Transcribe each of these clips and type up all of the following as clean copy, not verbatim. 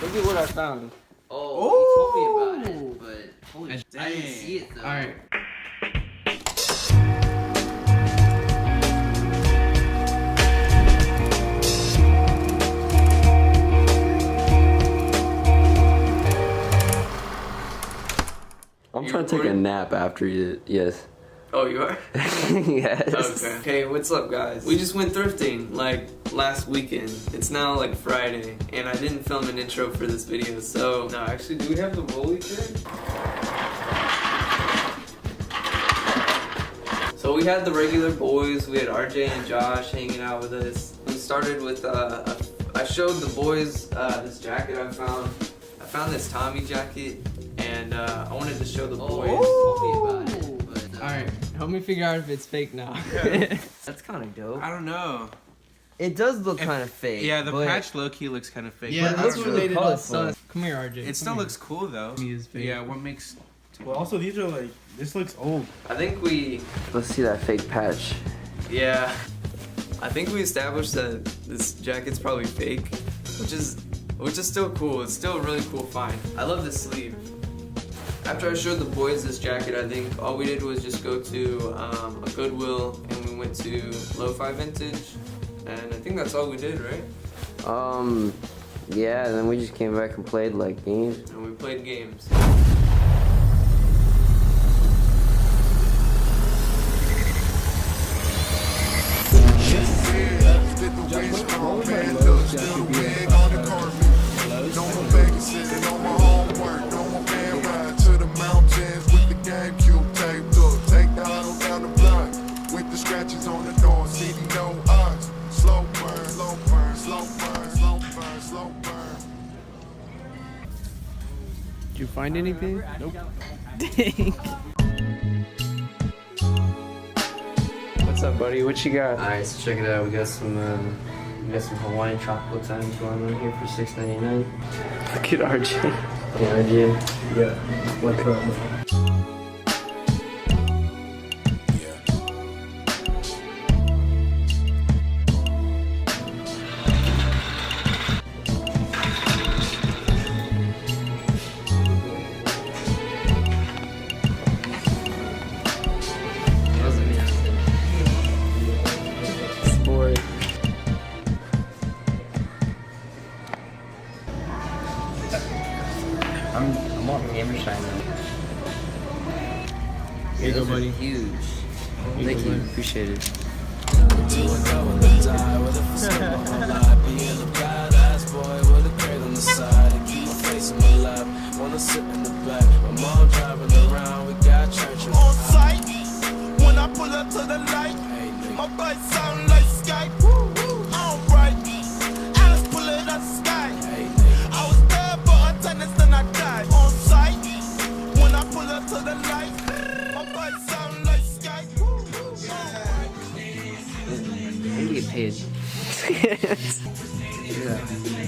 Look at what I found. Oh, you told me about it, but holy, I didn't see it though. Alright. I'm trying to take a nap after you. Yes. Oh, you are? Yes. Okay. Hey, what's up, guys? We just went thrifting like last weekend. It's now like Friday, and I didn't film an intro for this video, so no. Actually, do we have the rolly chair? So we had the regular boys. We had RJ and Josh hanging out with us. We started with I showed the boys this jacket I found. I found this Tommy jacket, and I wanted to show the boys. Alright, help me figure out if it's fake now. Yeah. That's kind of dope. I don't know. It does look kind of fake. Yeah, the patch low-key looks kind of fake. Yeah, but that's I don't related know. also. Come here, RJ. It still looks cool though. Me is fake. Yeah, what makes... Well, also these are like, this looks old. I think we... Let's see that fake patch. Yeah. I think we established that this jacket's probably fake, which is still cool. It's still a really cool find. I love the sleeve. After I showed the boys this jacket, I think all we did was just go to a Goodwill, and we went to Lo-Fi Vintage, and I think that's all we did, right? Yeah, and then we just came back and played like games. And we played games. Did you find anything? Nope. Dang. What's up, buddy? What you got? Alright, so check it out. We got some Hawaiian tropical times going on here for $6.99. Look at RJ. Yeah, RJ. Yeah. What's up? I'm on hammer shine now. Here you go, buddy. Huge. Thank you. Appreciate it. On sight, when I pull up to the light, my bike sound like Skype. Alright, Alice pull it up sky. I was there for attendance, then I died. On sight, when I pull up to the light, my bike sound like Skype. I need to get paid. Yeah.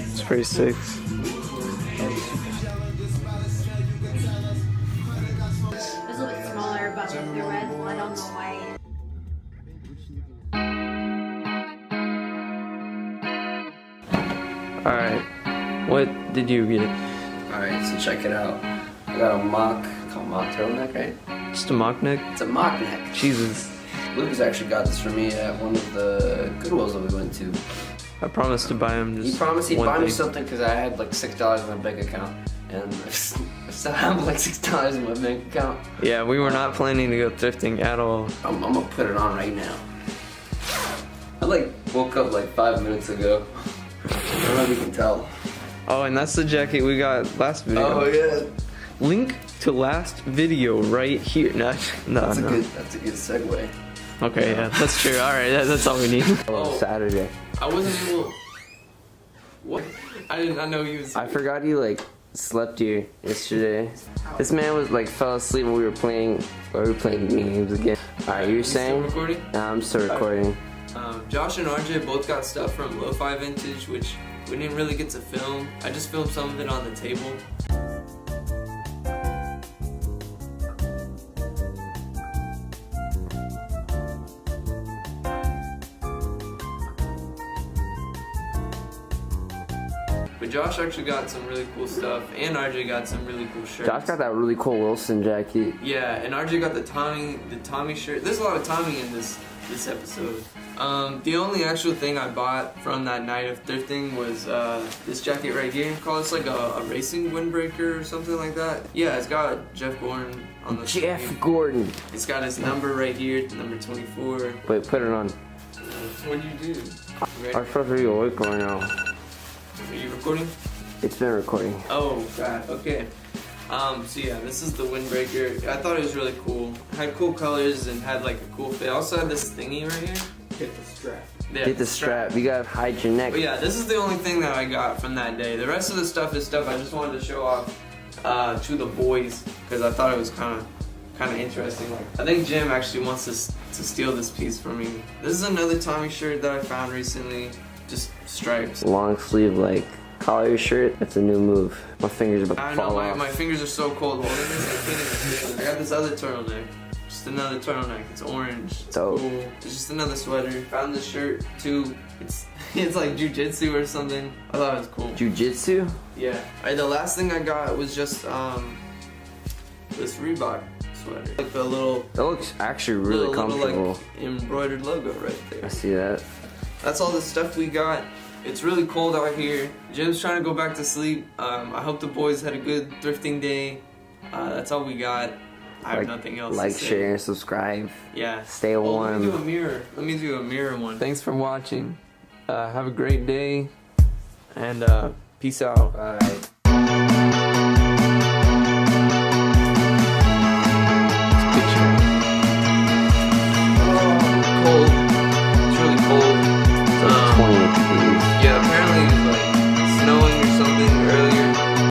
It's pretty sick. It's a little bit smaller, but the red blood on the white. Alright. What did you get? Alright, so check it out. I got a mock turtleneck, right? Just a mock neck? It's a mock neck. Jesus. Lucas actually got this for me at one of the Goodwills that we went to. I promised to buy him just He promised he'd one buy me thing. something because I had like $6 in my bank account. And I still have like $6 in my bank account. Yeah, we were not planning to go thrifting at all. I'm gonna put it on right now. I like woke up like 5 minutes ago. I don't know if you can tell. Oh, and that's the jacket we got last video. Oh yeah. Link to last video right here. No. That's a good segue. Okay, yeah, that's true. Alright, that's all we need. Oh, Saturday. I wasn't able... What? I did not know he was... I forgot you like slept here yesterday. This man was like fell asleep when we were playing games again. Alright, you were saying? Still recording? Nah, I'm still recording. Josh and RJ both got stuff from Lo-Fi Vintage, which we didn't really get to film. I just filmed some of it on the table. But Josh actually got some really cool stuff, and RJ got some really cool shirts. Josh got that really cool Wilson jacket. Yeah, and RJ got the Tommy shirt. There's a lot of Tommy in this episode. The only actual thing I bought from that night of thrifting was this jacket right here. It's like a racing windbreaker or something like that. Yeah, it's got Jeff Gordon on the Jeff sleeve. Gordon. It's got his number right here, number 24. Wait, put it on. What do you do? Ready? Our supposed to be awake right now. Are you recording? It's been recording. Oh god, okay. So yeah, this is the windbreaker. I thought it was really cool. It had cool colors and had like a cool fit. I also had this thingy right here. Get the strap. Yeah, Get the strap. You gotta hide your neck. But yeah, this is the only thing that I got from that day. The rest of the stuff is stuff I just wanted to show off to the boys because I thought it was kind of interesting. Like, I think Jim actually wants to steal this piece from me. This is another Tommy shirt that I found recently. Just stripes. Long sleeve, like collar shirt. That's a new move. My fingers about to I fall know, off. my fingers are so cold holding this. I can't even feel it. I got this other turtleneck. Just another turtleneck. It's orange. It's Dope. cool. It's just another sweater. Found this shirt too. It's like jujitsu or something. I thought it was cool. Jiu-jitsu? Yeah. Alright, the last thing I got was just this Reebok sweater. Like the little That looks actually really comfortable. like embroidered logo right I there. see that. That's all the stuff we got. It's really cold out here. Jim's trying to go back to sleep. I hope the boys had a good thrifting day. That's all we got. I have nothing else Like, to say. share, and subscribe. Yeah. Stay Let me warm. do a mirror. Let me do a mirror one. Thanks for watching. Have a great day. And peace out. Bye.